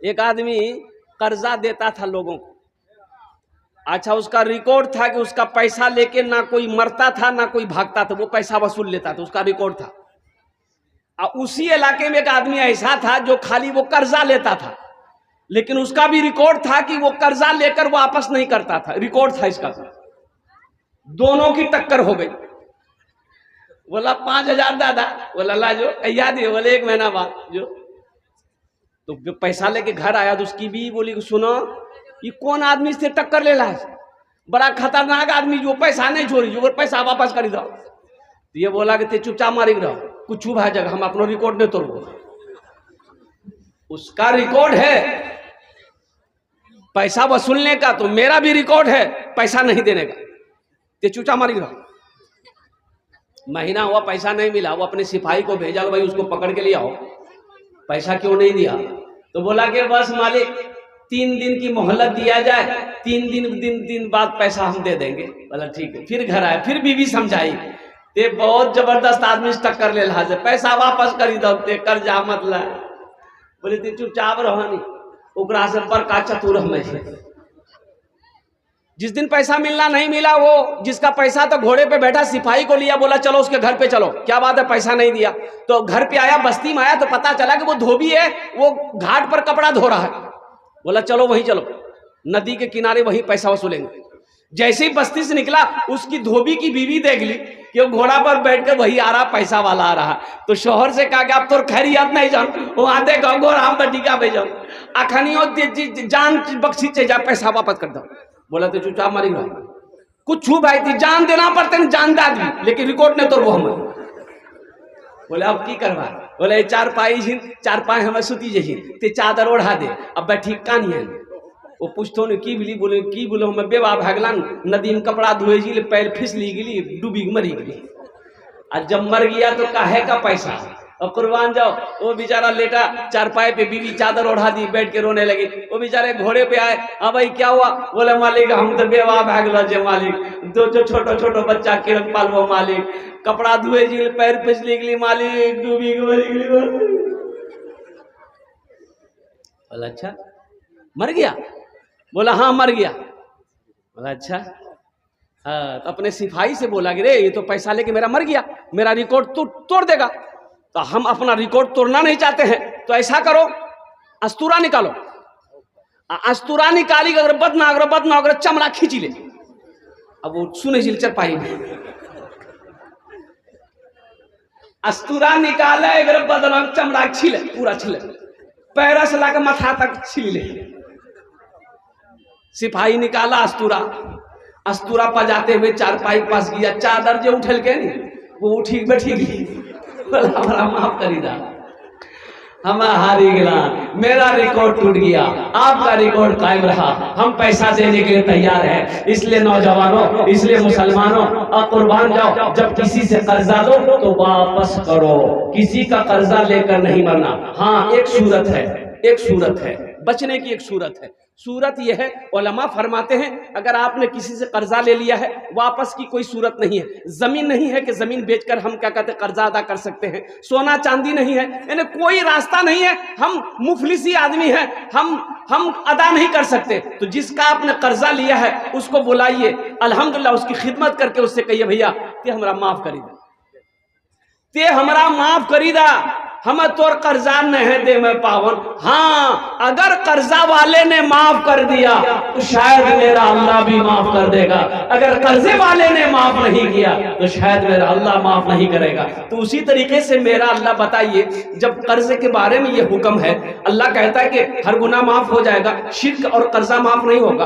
एक आदमी कर्जा देता था लोगों को। अच्छा, उसका रिकॉर्ड था कि उसका पैसा लेके ना कोई मरता था ना कोई भागता था, वो पैसा वसूल लेता था, उसका रिकॉर्ड था। और उसी इलाके में एक आदमी ऐसा था जो खाली वो कर्जा लेता था, लेकिन उसका भी रिकॉर्ड था कि वो कर्जा लेकर वापस नहीं करता था, रिकॉर्ड था इसका। दोनों की टक्कर हो गई। बोला 5,000 दादा, बोला ला जो याद है, बोले 1 महीना बाद जो। तो पैसा लेके घर आया तो उसकी भी बोली कि सुनो, ये कौन आदमी से टक्कर ले रहा है, बड़ा खतरनाक आदमी जो पैसा नहीं छोड़ी, जो पैसा वापस कर दो। तो ये बोला कि ते चुपचाप मारी रहो, कुछ भाई जगह हम अपना रिकॉर्ड नहीं तोड़ो। उसका रिकॉर्ड है पैसा वसूलने का, तो मेरा भी रिकॉर्ड है पैसा नहीं देने का, ते चुपचाप मारी रहो। महीना हुआ पैसा नहीं मिला, वो अपने सिपाही को भेजा, भाई उसको पकड़ के ले आओ, पैसा क्यों नहीं दिया। तो बोला कि बस मालिक 3 दिन की मोहलत दिया जाए, 3 दिन बाद पैसा हम दे देंगे। बोला ठीक है। फिर घर आए, फिर बीवी समझाई, ते बहुत जबरदस्त आदमी से टक्कर ले रहा है, पैसा वापस करी दो, ते कर्जा मत ला। बोले ते चुपचाप रहो, नहीं ओकरा से पर का चतुर हमें। जिस दिन पैसा मिलना नहीं मिला, वो जिसका पैसा तो घोड़े पे बैठा सिपाही को लिया, बोला चलो उसके घर पे चलो, क्या बात है पैसा नहीं दिया। तो घर पे आया, बस्ती में आया तो पता चला कि वो धोबी है, वो घाट पर कपड़ा धो रहा है। बोला चलो वहीं चलो, नदी के किनारे वहीं पैसा वसूलेंगे। जैसे ही बस्ती से निकला, उसकी धोबी की बीवी देख ली कि वो घोड़ा पर बैठ कर वही आ रहा, पैसा वाला आ रहा। तो शोहर से कहा कि आप तो खैरियत नहीं जान, वो आते घोड़ा हम बटिका पे जाओ, अखनियो जान बख्शी जा, पैसा वापस कर दो। बोला तो चुपचाप मारी रहो, कुछ छू भाई थी, जान देना पड़ते न जान दादी, लेकिन रिकॉर्ड नहीं तोड़ वो हम। बोले अब की करवा। बोले 4 पाई हमें सुती जही, ते चादर ओढ़ा दे, अब बैठी कानी है। वो पूछतो ने की बोली, बोले की बोले हमें बेवा भागला नदी में कपड़ा धोए जी, पैर फिसली गली, डूबी मरी गली। और जब मर गया तो काहे का पैसा, और कुर्बान जाओ। वो बेचारा लेटा चारपाई पे, बीवी चादर ओढ़ा दी, बैठ के रोने लगी। वो बेचारे घोड़े पे आए, हाँ भाई क्या हुआ। बोले मालिक हम तो बेवा भागल जे मालिक, 2 छोटो बच्चा किरण पालवो मालिक, कपड़ा धुए जी, पैर फिसली गली मालिक, डूबी मरी गली। बोला अच्छा मर गया। बोला हाँ मर गया। बोला अच्छा हाँ। तो अपने सिपाही से बोला कि रे ये तो पैसा लेके मेरा मर गया, मेरा रिकॉर्ड तोड़ देगा। तो हम अपना रिकॉर्ड तोड़ना नहीं चाहते हैं, तो ऐसा करो अस्तूरा निकालो। अस्तूरा निकाली, अगर बद ना अगर चमड़ा खींच ले। अब वो सुने चिलचर पाई में अस्तूरा निकाले, अगर बदना चमड़ा छिले, पूरा छिले, पैरा से लाकर माथा तक छिल ले। सिपाही निकाला अस्तूरा पजाते हुए चारपाई पास गया, चादर जो उठल के नहीं वो उठी बैठी गई। हमारा माफ करी दा, हम हारी गला, मेरा रिकॉर्ड टूट गया, आपका रिकॉर्ड कायम रहा। हम पैसा देने के लिए तैयार हैं। इसलिए नौजवानों, इसलिए मुसलमानों, अब कुर्बान जाओ। जब किसी से कर्जा लो तो वापस करो, किसी का कर्जा लेकर नहीं मरना। हाँ एक सूरत है बचने की, एक सूरत यह है, उलमा फरमाते हैं अगर आपने किसी से कर्जा ले लिया है, वापस की कोई सूरत नहीं है। जमीन नहीं है कि जमीन बेचकर हम क्या कहते हैं कर्जा अदा कर सकते हैं, सोना चांदी नहीं है, यानी कोई रास्ता नहीं है, हम मुफलिसी आदमी हैं, हम अदा नहीं कर सकते। तो जिसका आपने कर्जा लिया है उसको बुलाइए, अल्हम्दुलिल्लाह उसकी खिदमत करके उससे कहिए भैया ते हमरा माफ करी दा, हमें तोर कर्जा नहीं दे में पावन। हाँ अगर कर्जा वाले ने माफ कर दिया तो शायद मेरा अल्लाह भी माफ कर देगा, अगर कर्जे वाले ने माफ नहीं किया तो शायद मेरा अल्लाह माफ नहीं करेगा। तो उसी तरीके से मेरा अल्लाह बताइए, जब कर्जे के बारे में ये हुक्म है, अल्लाह कहता है कि हर गुनाह माफ हो जाएगा, शिर्क और कर्जा माफ नहीं होगा।